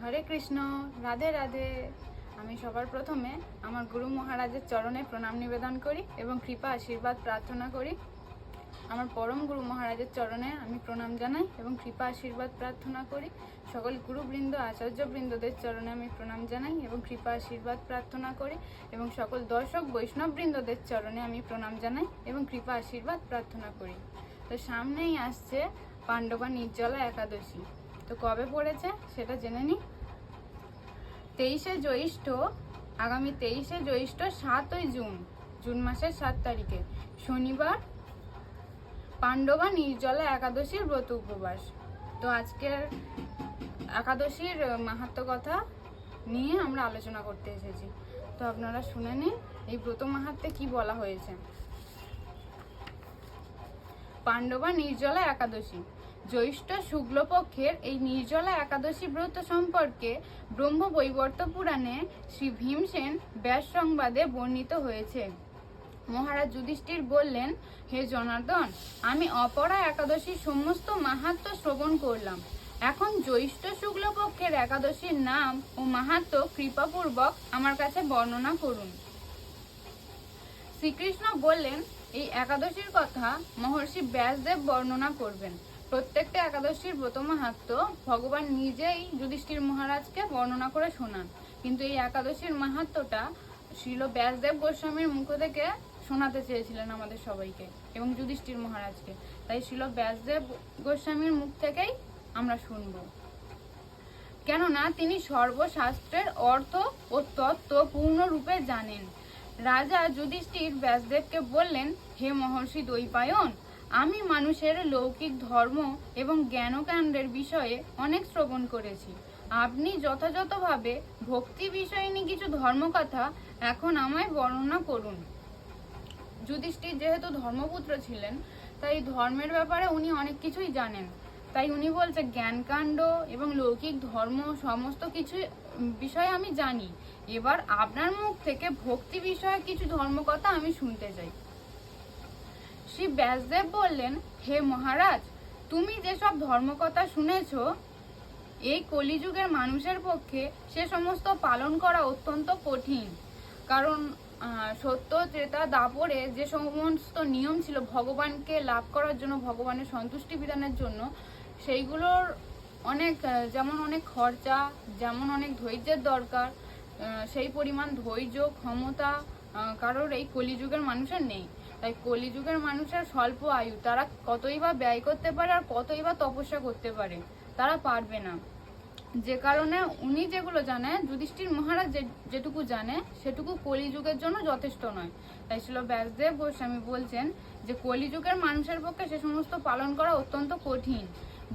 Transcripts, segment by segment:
হরে কৃষ্ণ, রাধে রাধে। আমি সবার প্রথমে আমার গুরু মহারাজের চরণে প্রণাম নিবেদন করি এবং কৃপা আশীর্বাদ প্রার্থনা করি। আমার পরম গুরু মহারাজের চরণে আমি প্রণাম জানাই এবং কৃপা আশীর্বাদ প্রার্থনা করি। সকল গুরুবৃন্দ আচার্যবৃন্দদের চরণে আমি প্রণাম জানাই এবং কৃপা আশীর্বাদ প্রার্থনা করি এবং সকল দর্শক বৈষ্ণববৃন্দদের চরণে আমি প্রণাম জানাই এবং কৃপা আশীর্বাদ প্রার্থনা করি। তো সামনেই আসছে পাণ্ডবা নির্জলা একাদশী। তো কবে পড়েছে সেটা জেনে নিই। 23শে জ্যৈষ্ঠ, আগামী 23শে জ্যৈষ্ঠ 7ই জুন মাসের 7 তারিখে শনিবার পাণ্ডবা নির্জলা একাদশীর ব্রত উপবাস। তো আজকের একাদশীর মাহাত্ম্য কথা নিয়ে আমরা আলোচনা করতে এসেছি। তো আপনারা শুনে নিন এই ব্রত মাহাত্ম্যে কি বলা হয়েছে। পাণ্ডবা নির্জলা একাদশী। জ্যৈষ্ঠ শুক্লপক্ষের এই নির্জলা একাদশী ব্রত সম্পর্কে ব্রহ্মবৈবর্ত পুরাণে শ্রী ভীমসেন ব্যাস সংবাদে বর্ণিত হয়েছে। মহারাজ যুধিষ্ঠির বললেন, হে জনার্দন, আমি অপরা একাদশীর সমস্ত মাহাত্ম্য শ্রবণ করলাম। এখন জ্যৈষ্ঠ শুক্লপক্ষের একাদশীর নাম ও মাহাত্ম্য কৃপাপূর্বক আমার কাছে বর্ণনা করুন। শ্রীকৃষ্ণ বললেন, এই একাদশীর কথা মহর্ষি ব্যাসদেব বর্ণনা করবেন। প্রত্যেকটা একাদশীর ব্রত মাহাত্ম্য ভগবান নিজেই যুধিষ্ঠির মহারাজকে বর্ণনা করে শোনান, কিন্তু এই একাদশীর মাহাত্ম্যটা শ্রীল ব্যাসদেব গোস্বামীর মুখ থেকে শোনাতে চেয়েছিলেন আমাদের সবাইকে এবং যুধিষ্ঠির মহারাজকে। তাই শ্রীল ব্যাসদেব গোস্বামীর মুখ থেকেই আমরা শুনব, কেননা তিনি সর্বশাস্ত্রের অর্থ ও তত্ত্ব পূর্ণরূপে জানেন। রাজা যুধিষ্ঠির ব্যাসদেবকে বললেন, হে মহর্ষি দ্বৈপায়ন, আমি মানুষের লৌকিক ধর্ম এবং জ্ঞানকাণ্ডের বিষয়ে অনেক শ্রবণ করেছি। আপনি যথাযথভাবে ভক্তি বিষয়নী কিছু ধর্মকথা এখন আমায় বর্ণনা করুন। যুধিষ্ঠির যেহেতু ধর্মপুত্র ছিলেন, তাই ধর্মের ব্যাপারে উনি অনেক কিছুই জানেন। তাই উনি বলছে, জ্ঞানকাণ্ড এবং লৌকিক ধর্ম সমস্ত কিছু বিষয়ে আমি জানি। এবার আপনার মুখ থেকে ভক্তি বিষয়ে কিছু ধর্মকথা আমি শুনতে চাই। শ্রী ব্যাসদেব বললেন, হে মহারাজ, তুমি যেসব ধর্মকথা শুনেছ, এই কলিযুগের মানুষের পক্ষে সে সমস্ত পালন করা অত্যন্ত কঠিন। কারণ সত্য ত্রেতা দাপরে যে সমস্ত নিয়ম ছিল ভগবানকে লাভ করার জন্য, ভগবানের সন্তুষ্টি বিধানের জন্য, সেইগুলোর যেমন অনেক খরচা, যেমন অনেক ধৈর্যের দরকার, সেই পরিমাণ ধৈর্য ক্ষমতা কারোর এই কলিযুগের মানুষের নেই। তাই কলিযুগের মানুষের স্বল্প আয়ু, তারা কতই বা ব্যয় করতে পারে আর কতই বা তপস্যা করতে পারে, তারা পারবে না। যে কারণে উনি যেগুলো জানে, যুধিষ্ঠির মহারাজ যেটুকু জানে সেটুকু কলিযুগের জন্য যথেষ্ট নয়। তাই শ্রীল ব্যাসদেব গোস্বামী বলছেন যে কলিযুগের মানুষের পক্ষে সে সমস্ত পালন করা অত্যন্ত কঠিন,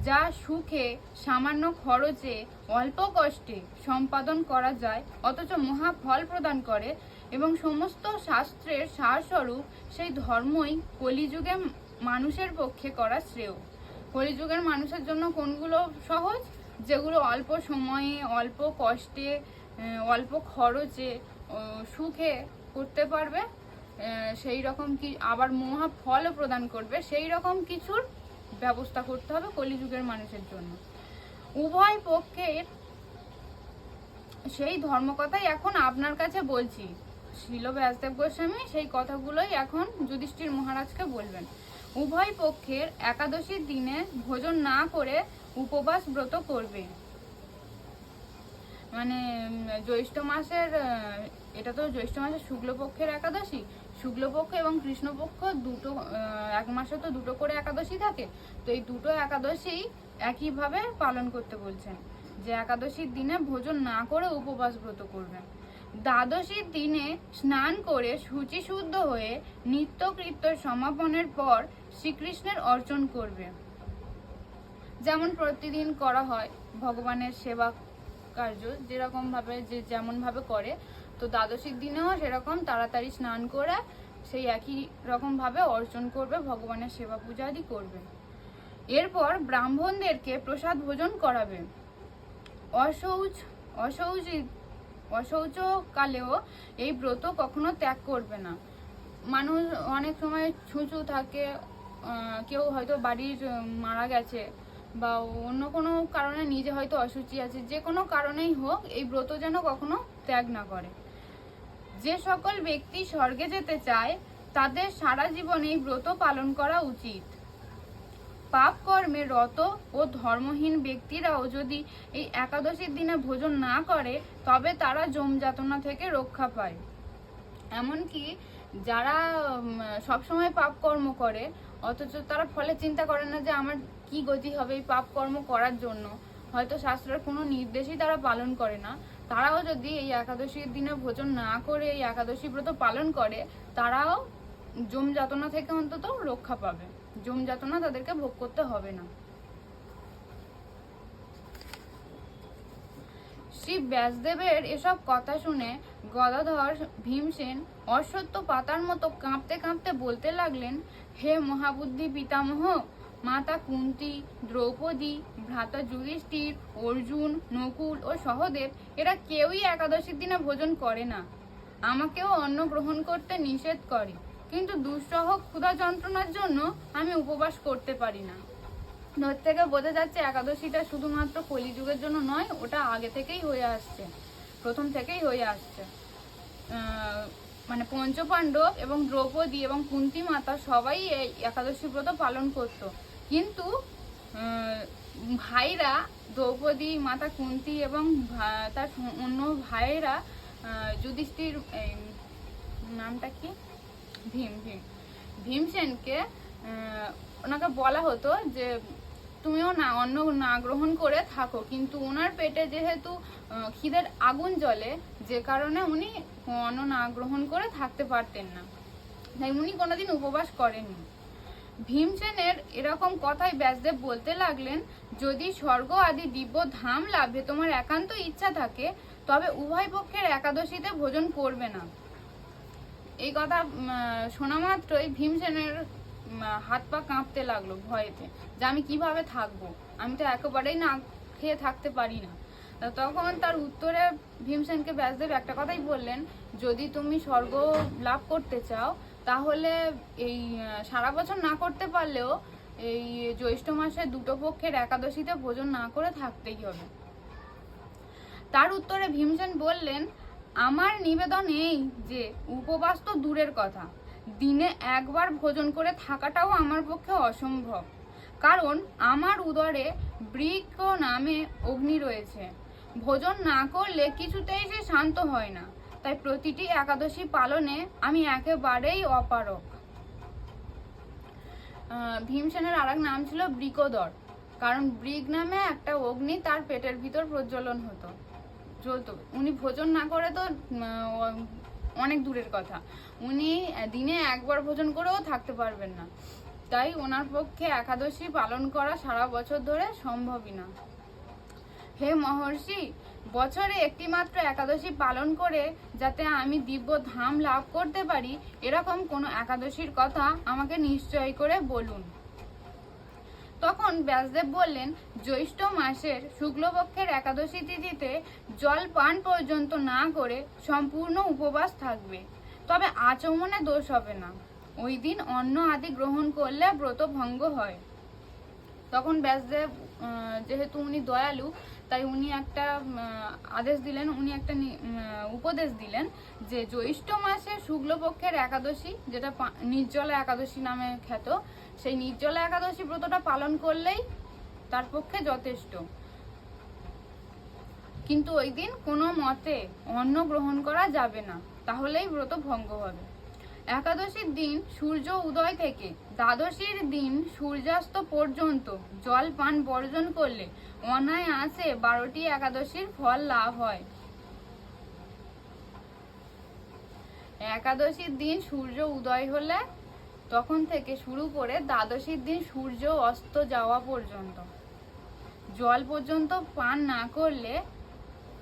যা সুখে সামান্য খরচে অল্প কষ্টে সম্পাদন করা যায়, অথচ মহা ফল প্রদান করে এবং সমস্ত শাস্ত্রের সারস্বরূপ সেই ধর্মই কলিযুগে মানুষের পক্ষে করা শ্রেয়। কলিযুগের মানুষের জন্য কোনগুলো সহজ? যেগুলো অল্প সময়ে, অল্প কষ্টে, অল্প খরচে, সুখে করতে পারবে, সেই রকম কি আবার মহা ফলও প্রদান করবে, সেই রকম কিছুর ব্যবস্থা করতে হবে কলিযুগের মানুষের জন্য। উভয় পক্ষের সেই ধর্মকথাই এখন আপনার কাছে বলছি। শ্রীল ব্যাসদেব গোস্বামী সেই কথাগুলোই এখন যুধিষ্ঠির মহারাজকে বলবেন। উভয় পক্ষের একাদশীর দিনে ভোজন না করে উপবাস ব্রত করবে। মানে জ্যৈষ্ঠ মাসের, এটা তো জ্যৈষ্ঠ মাসের শুক্লপক্ষের একাদশী। শুক্লপক্ষ এবং কৃষ্ণপক্ষ দুটো, এক মাসে তো দুটো করে একাদশী থাকে। তো এই দুটো একাদশী একইভাবে পালন করতে বলছেন, যে একাদশীর দিনে ভোজন না করে উপবাস ব্রত করবেন। দ্বাদশীর দিনে স্নান করে শুচি শুদ্ধ হয়ে নিত্যকৃত্য সমাপনের পর শ্রীকৃষ্ণের অর্চন করবে। যেমন প্রতিদিন করা হয় ভগবানের সেবা কার্য, যেমন ভাবে করে, তো দ্বাদশীর দিনেও সেরকম তাড়াতাড়ি স্নান করে সেই একই রকম ভাবে অর্চন করবে, ভগবানের সেবা পূজা আদি করবে। এরপর ব্রাহ্মণদেরকে প্রসাদ ভোজন করাবে। অশৌচকালেও এই ব্রত কখনো ত্যাগ করবে না। মানুষ অনেক সময় ছুঁচু থাকে, কেউ হয়তো বাড়ির মারা গেছে, বা অন্য কোনো কারণে নিজে হয়তো অসুচি আছে, যে কোনো কারণেই হোক এই ব্রত যেন কখনো ত্যাগ না করে। যে সকল ব্যক্তি স্বর্গে যেতে চায় তাদের সারা জীবন এই ব্রত পালন করা উচিত। পাপ কর্মে রত ও ধর্মহীন ব্যক্তিরাও যদি এই একাদশীর দিনে ভোজন না করে তবে তারা যম যাতনা থেকে রক্ষা পায়। এমনকি যারা সবসময় পাপ কর্ম করে অথচ তারা ফলে চিন্তা করে না যে আমার কি গতি হবে এই পাপ কর্ম করার জন্য, হয়তো শাস্ত্রের কোনো নির্দেশই তারা পালন করে না, তারাও যদি এই একাদশীর দিনে ভোজন না করে এই একাদশী ব্রত পালন করে তারাও যম যাতনা থেকে অন্তত রক্ষা পাবে, যম যাতনা তাদেরকে ভোগ করতে হবে না। শ্রী ব্যাসদেবের এসব কথা শুনে গদাধর ভীমসেন অশ্বত্থ পাতার মতো কাঁপতে কাঁপতে বলতে লাগলেন, হে মহাবুদ্ধি পিতামহ, মাতা কুন্তী, দ্রৌপদী, ভ্রাতা যুধিষ্ঠির, অর্জুন, নকুল ও সহদেব এরা কেউই একাদশীর দিনে ভোজন করে না। আমাকেও অন্ন গ্রহণ করতে নিষেধ করে, কিন্তু দুঃসহ ক্ষুধা যন্ত্রণার জন্য আমি উপবাস করতে পারি না। এর থেকে বোঝা যাচ্ছে একাদশীটা শুধুমাত্র কলিযুগের জন্য নয়, ওটা আগে থেকেই হয়ে আসছে, প্রথম থেকেই হয়ে আসছে। মানে পঞ্চপাণ্ডব এবং দ্রৌপদী এবং কুন্তী মাতা সবাই এই একাদশী ব্রত পালন করত, কিন্তু ভাইরা দ্রৌপদী মাতা কুন্তী এবং তার অন্য ভাইয়েরা যুধিষ্ঠির, নামটা কি, ভীমসেনকে ওনাকে বলা হতো যে তুমিও না অন্ন না গ্রহণ করে থাকো, কিন্তু ওনার পেটে যেহেতু খিদের আগুন জ্বলে যে কারণে উনি অন্ন না গ্রহণ করে থাকতে পারতেন না, তাই উনি কোনোদিন উপবাস করেননি। ভীমসেনের এরকম কথাই ব্যাসদেব বলতে লাগলেন, যদি স্বর্গ আদি দিব্য ধাম লাভে তোমার একান্ত ইচ্ছা থাকে তবে উভয় পক্ষের একাদশীতে ভোজন করবে না। এই কথা শোনা মাত্রই ভীমসেনের হাত পা কাঁপতে লাগলো ভয়েতে, যে আমি কিভাবে থাকবো, আমি তো একেবারেই না খেয়ে থাকতে পারি না। তখন তার উত্তরে ভীমসেনকে ব্যাসদেব একটা কথাই বললেন, যদি তুমি স্বর্গ লাভ করতে চাও তাহলে এই সারা বছর না করতে পারলেও এই জ্যৈষ্ঠ মাসে দুটো পক্ষের একাদশীতে ভোজন না করে থাকতেই হবে। তার উত্তরে ভীমসেন বললেন, আমার নিবেদন এই যে উপবাস তো দূরের কথা, দিনে একবার ভোজন করে থাকাটাও আমার পক্ষে অসম্ভব, কারণ আমার উদরে বৃক্ষ নামে অগ্নি রয়েছে, ভোজন না করলে কিছুতেই সে শান্ত হয় না, তাই প্রতিটি একাদশী পালনে আমি একেবারেই অপারক। ভীমসেনের আর এক নাম ছিল বৃকোদর, কারণ বৃগ নামে একটা অগ্নি তার পেটের ভিতর প্রজ্বলন হতো, জ্বলতো। উনি ভোজন না করে তো অনেক দূরের কথা, উনি দিনে একবার ভোজন করেও থাকতে পারবেন না, তাই ওনার পক্ষে একাদশী পালন করা সারা বছর ধরে সম্ভবই না। হে মহর্ষি, বছরে একটি মাত্র একাদশী পালন করে যাতে আমি দিব্য ধাম লাভ করতে পারি এরকম কোনো একাদশীর কথা আমাকে নিশ্চয় করে বলুন। তখন ব্যাসদেব বললেন, জ্যৈষ্ঠ মাসের শুক্লপক্ষের একাদশী তিথিতে জল পান পর্যন্ত না করে সম্পূর্ণ উপবাস থাকবে, তবে আচমনে দোষ হবে না। ওই দিন অন্ন আদি গ্রহণ করলে ব্রত ভঙ্গ হয়। তখন ব্যাসদেব যেহেতু উনি দয়ালু, তাই উনি একটা আদেশ দিলেন, উনি একটা উপদেশ দিলেন যে জ্যৈষ্ঠ মাসে শুক্লপক্ষের একাদশী, যেটা নির্জলা একাদশী নামে খ্যাত, সেই নির্জলা একাদশী ব্রতটা পালন করলেই তার পক্ষে যথেষ্ট, কিন্তু ওই দিন কোনো মতে অন্ন গ্রহণ করা যাবে না, তাহলেই ব্রত ভঙ্গ হবে। একাদশীর দিন সূর্য উদয় থেকে দ্বাদশীর দিন সূর্যাস্ত পর্যন্ত জল পান বর্জন করলে অনায়াসে 12টি একাদশীর ফল লাভ হয়। একাদশীর দিন সূর্য উদয় হলে তখন থেকে শুরু করে দ্বাদশীর দিন সূর্য অস্ত যাওয়া পর্যন্ত জল পর্যন্ত পান না করলে,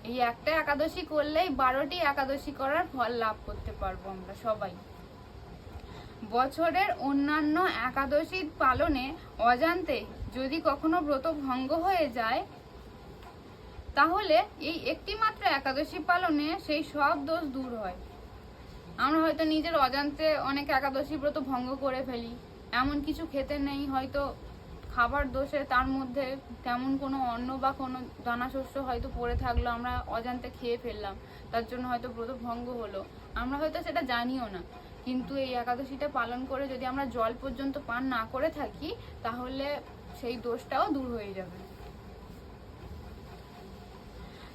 এই একটা একাদশী করলেই 12টি একাদশী করার ফল লাভ করতে পারবো আমরা সবাই। বছরের অন্যান্য একাদশী পালনে অজান্তে যদি কখনো ব্রত ভঙ্গ হয়ে যায় তাহলে এই একটি মাত্র একাদশী পালনে সেই সব দোষ দূর হয়। আমরা হয়তো নিজের অজান্তে অনেক একাদশী ব্রত ভঙ্গ করে ফেলি, এমন কিছু খেতে নেই, হয়তো খাবার দোষে তার মধ্যে তেমন কোনো অন্ন বা কোনো দানা শস্য হয়তো পড়ে থাকলো, আমরা অজান্তে খেয়ে ফেললাম, তার জন্য হয়তো ব্রত ভঙ্গ হলো, আমরা হয়তো সেটা জানিও না। কিন্তু এই একাদশীটা পালন করে যদি আমরা জল পর্যন্ত পান না করে থাকি, তাহলে সেই দোষটাও দূর হয়ে যাবে।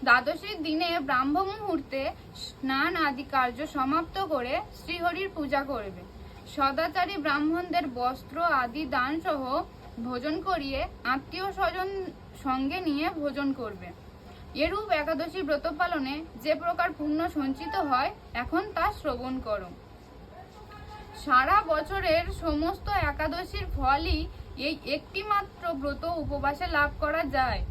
দ্বাদশীর দিনে ব্রাহ্ম মুহূর্তে স্নান আদি কার্য সমাপ্ত করে শ্রীহরির পূজা করবে। সদাচারী ব্রাহ্মণদের বস্ত্র আদি দান সহ ভোজন করিয়ে আত্মীয় স্বজন সঙ্গে নিয়ে ভোজন করবে। এরূপ একাদশী ব্রত পালনে যে প্রকার পুণ্য সঞ্চিত হয়, এখন তা শ্রবণ করো। সারা বছরের সমস্ত একাদশীর ফলই এই একটি মাত্র ব্রত উপবাসে লাভ করা যায়।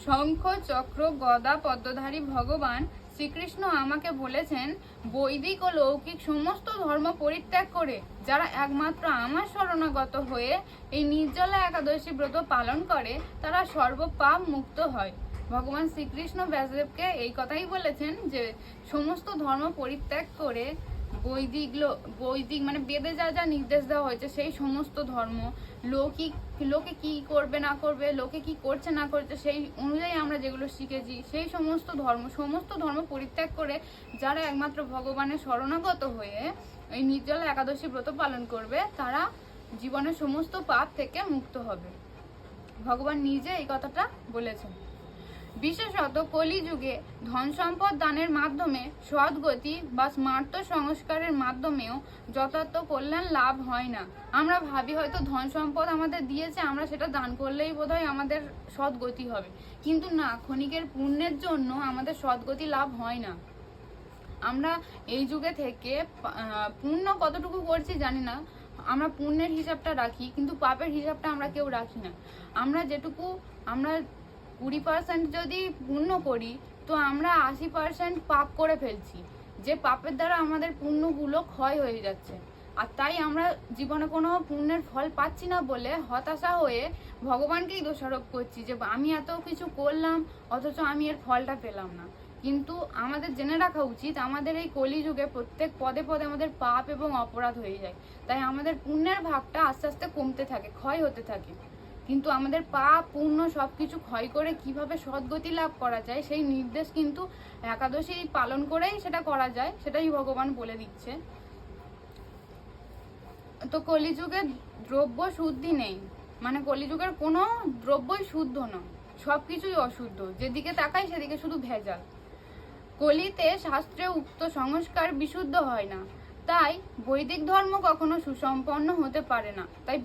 শঙ্খ চক্র গদা পদ্মধারী ভগবান শ্রীকৃষ্ণ আমাকে বলেছেন, বৈদিক ও লৌকিক সমস্ত ধর্ম পরিত্যাগ করে যারা একমাত্র আমার শরণাগত হয়ে এই নির্জলা একাদশী ব্রত পালন করে, তারা সর্বপাপ মুক্ত হয়। ভগবান শ্রীকৃষ্ণ ব্যাসদেবকে এই কথাই বলেছেন যে সমস্ত ধর্ম পরিত্যাগ করে বৈদিক মানে বেদে যা যা নির্দেশ দেওয়া হয়েছে সেই সমস্ত ধর্ম, লোকে কি করবে না করবে, লোকে কি করছে না করছে, সেই অনুযায়ী আমরা যেগুলো শিখেছি সেই সমস্ত ধর্ম পরিত্যাগ করে যারা একমাত্র ভগবানের শরণাগত হয়ে এই নির্জলা একাদশী ব্রত পালন করবে, তারা জীবনের সমস্ত পাপ থেকে মুক্ত হবে। ভগবান নিজে এই কথাটা বলেছেন। বিশেষত কলিযুগে ধন সম্পদ দানের মাধ্যমে সদ্গতি বা স্মার্ত সংস্কারের মাধ্যমেও যথার্থ কল্যাণ লাভ হয় না। আমরা ভাবি হয়তো ধন সম্পদ আমাদের দিয়েছে, আমরা সেটা দান করলেই বোধহয় আমাদের সদ্গতি হবে, কিন্তু না, ক্ষণিকের পুণ্যের জন্য আমাদের সদ্গতি লাভ হয় না। আমরা এই যুগে থেকে পুণ্য কতটুকু করছি জানি না, আমরা পুণ্যের হিসাবটা রাখি, কিন্তু পাপের হিসাবটা আমরা কেউ রাখি না। আমরা 20% যদি পুণ্য করি, তো আমরা 80% পাপ করে ফেলছি, যে পাপের দ্বারা আমাদের পুণ্যগুলো ক্ষয় হয়ে যাচ্ছে। আর তাই আমরা জীবনে কোনো পুণ্যের ফল পাচ্ছি না বলে হতাশা হয়ে ভগবানকেই দোষারোপ করছি যে আমি এত কিছু করলাম অথচ আমি এর ফলটা পেলাম না। কিন্তু আমাদের জেনে রাখা উচিত, আমাদের এই কলিযুগে প্রত্যেক পদে পদে আমাদের পাপ এবং অপরাধ হয়ে যায়, তাই আমাদের পুণ্যের ভাগটা আস্তে আস্তে কমতে থাকে, ক্ষয় হতে থাকে। কিন্তু আমাদের পাপ পুণ্য সবকিছু ক্ষয় করে কিভাবে সদ্গতি লাভ করা যায় সেই নির্দেশ কিন্তু একাদশী পালন করেই সেটা করা যায়, সেটাই ভগবান বলে দিচ্ছে। তো কলিযুগে দ্রব্য শুদ্ধি নেই, মানে কলিযুগের কোনো দ্রব্যই শুদ্ধ নয়, সবকিছুই অশুদ্ধ, যেদিকে তাকাই সেদিকে শুধু ভেজাল। কলিতে শাস্ত্রে উক্ত সংস্কার বিশুদ্ধ হয় না, তাই বৈদিক ধর্ম কখনো সুসম্পন্ন হতে পারে না। তাই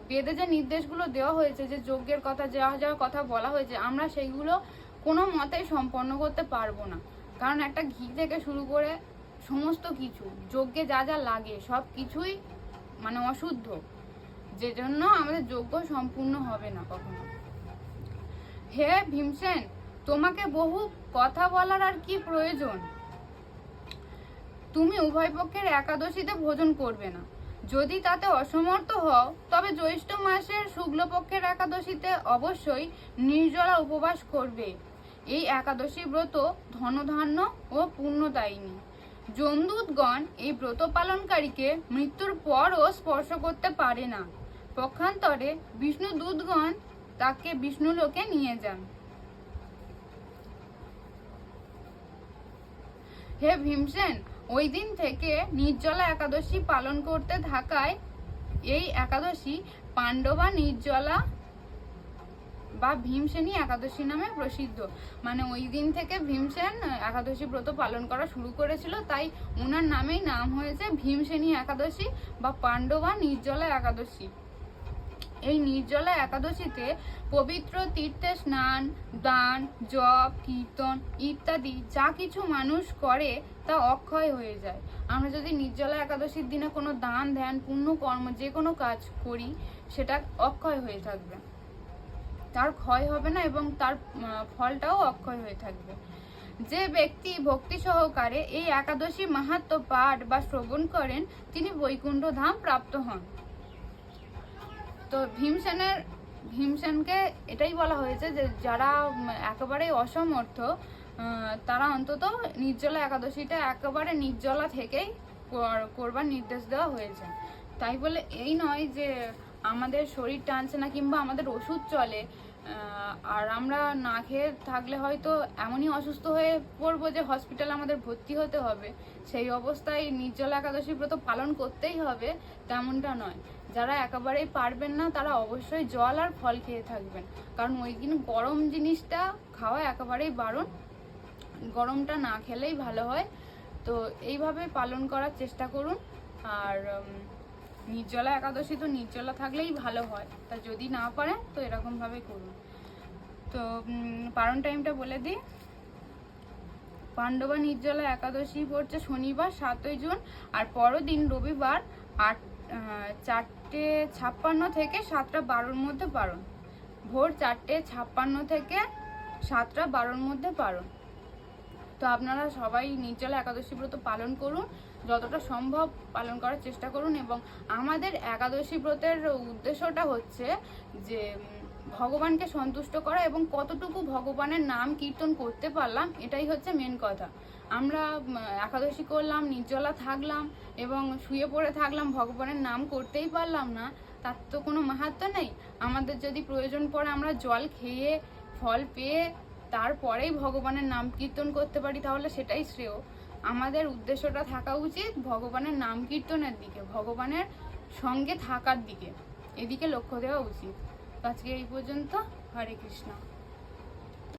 বেদে যে নির্দেশগুলো দেওয়া হয়েছে, যে যজ্ঞের কথা যা যা কথা বলা হয়েছে, আমরা সেইগুলো কোনো মতেই সম্পন্ন করতে পারবো না। কারণ একটা ঘি থেকে শুরু করে সমস্ত কিছু যজ্ঞে যা যা লাগে সব কিছুই মানে অশুদ্ধ, যে জন্য আমাদের যজ্ঞ সম্পূর্ণ হবে না কখনো। হে ভীমসেন, তোমাকে বহু কথা বলার আর কি প্রয়োজন? তুমি উভয় পক্ষের একাদশীতে ভোজন করবে না। যদি তাতে অসমর্থ হও, তবে জ্যৈষ্ঠ মাসের শুক্লপক্ষের একাদশীতে অবশ্যই নির্জলা উপবাস করবে। এই একাদশী ব্রত ধনধান্য ও পুণ্যদায়িনী। যমদূতগণ এই ব্রত পালনকারীকে মৃত্যুর পরও স্পর্শ করতে পারে না। পক্ষান্তরে বিষ্ণু দূতগণ তাকে বিষ্ণুলোকে নিয়ে যান। হে ভীমসেন, ওই দিন থেকে নির্জলা একাদশী পালন করতে থাকায় এই একাদশী পাণ্ডবা নির্জলা বা ভীমসেনী একাদশী নামে প্রসিদ্ধ। মানে ওই দিন থেকে ভীমসেন একাদশী ব্রত পালন করা শুরু করেছিল, তাই ওনার নামেই নাম হয়েছে ভীমসেনী একাদশী বা পাণ্ডবা নির্জলা একাদশী। এই নির্জলা একাদশীতে পবিত্র তীর্থে স্নান, দান, জপ, কীর্তন ইত্যাদি যা কিছু মানুষ করে তা অক্ষয় হয়ে যায়। আমরা যদি নির্জলা একাদশীর দিনে কোনো দান ধ্যান পুণ্য কর্ম যে কোনো কাজ করি, সেটা অক্ষয় হয়ে থাকবে, তার ক্ষয় হবে না এবং তার ফলটাও অক্ষয় হয়ে থাকবে। যে ব্যক্তি ভক্তি সহকারে এই একাদশী মাহাত্ম্য পাঠ বা শ্রবণ করেন, তিনি বৈকুণ্ঠ ধাম প্রাপ্ত হন। তো ভীমসেনকে এটাই বলা হয়েছে যে যারা একেবারে অসমর্থ, তারা অন্তত নির্জলা একাদশীটা একেবারে নির্জলা থেকেই করবার নির্দেশ দেওয়া হয়েছে। তাই বলে এই নয় যে আমাদের শরীর টানছে না কিংবা আমাদের ওষুধ চলে, আর আমরা না খেয়ে থাকলে হয়তো এমনই অসুস্থ হয়ে পড়বো যে হসপিটালে আমাদের ভর্তি হতে হবে, সেই অবস্থায় নির্জলা একাদশী ব্রত পালন করতেই হবে তেমনটা নয়। যারা একেবারেই পারবেন না তারা অবশ্যই জল আর ফল খেয়ে থাকবেন, কারণ ওই দিন গরম জিনিসটা খাওয়া একেবারেই বারণ, গরমটা না খেলেই ভালো হয়। তো এইভাবে পালন করার চেষ্টা করুন। আর নির্জলা একাদশী তো নির্জলা থাকলেই ভালো হয়, তা যদি না পারেন তো এরকমভাবে করুন। তো পালন টাইমটা বলে দিই। পাণ্ডবা নির্জলা একাদশী পড়ছে শনিবার 7ই জুন, আর পরদিন রবিবার 4:56 থেকে 7:12 মধ্যে পালন। ভোর 4:56 থেকে 7:12 মধ্যে পালন। তো আপনারা সবাই নির্জলা একাদশী ব্রত পালন করুন, যতটা সম্ভব পালন করার চেষ্টা করুন। এবং আমাদের একাদশী ব্রতের উদ্দেশ্যটা হচ্ছে যে ভগবানকে সন্তুষ্ট করা এবং কতটুকু ভগবানের নাম কীর্তন করতে পারলাম, এটাই হচ্ছে মেন কথা। আমরা একাদশী করলাম, নির্জলা থাকলাম এবং শুয়ে পড়ে থাকলাম, ভগবানের নাম করতেই পারলাম না, তার তো কোনো মাহাত্ম্য নেই। আমাদের যদি প্রয়োজন পড়ে আমরা জল খেয়ে ফল পেয়ে তারপরেই ভগবানের নাম কীর্তন করতে পারি, তাহলে সেটাই শ্রেয়। আমাদের উদ্দেশ্যটা থাকা উচিত ভগবানের নাম কীর্তনের দিকে, ভগবানের সঙ্গে থাকার দিকে, এদিকে লক্ষ্য দেওয়া উচিত। আজকে এই পর্যন্ত। হরে কৃষ্ণ।